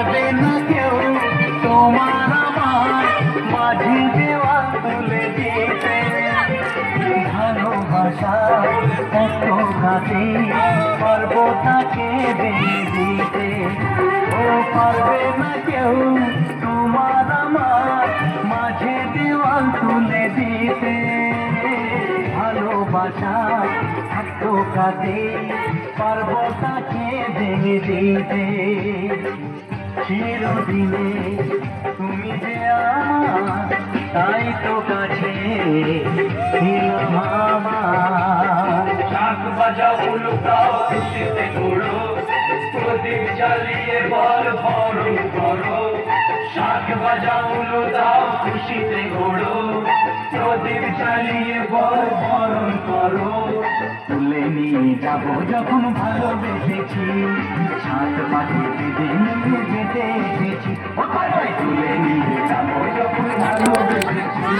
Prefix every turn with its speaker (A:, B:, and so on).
A: পারবে না কেউ তোমার আমার মাঝে দেওয়াল তুলে দিতে। ভালোবাসা এত ঘাটে পারবো তাকে দিয়ে দিতে। ও পারবে না কেউ তোমার আমার মাঝে দেওয়াল তুলে দিতে। ভালোবাসা এত ঘাটে পারবো তাকে দিয়ে দিতে। চিরদিনে তুমি যে আমার তাই তো কাছে ছিলাম আমার।
B: শাক বাজাও উলুকাও খুশিতে ঘুরো, প্রদীপ জ্বালিয়ে বল ভরণ করো। শাক বাজাও উলুকাও খুশিতে ঘুরো, প্রদীপ জ্বালিয়ে বল ভরণ করো।
A: তুলে নিয়ে যাবো যখন ভালোবেসেছি, সাত পাখি বেঁধে নিয়ে যেতে এসেছি। তুলে নিয়ে যাবো যখন ভালোবেসেছি।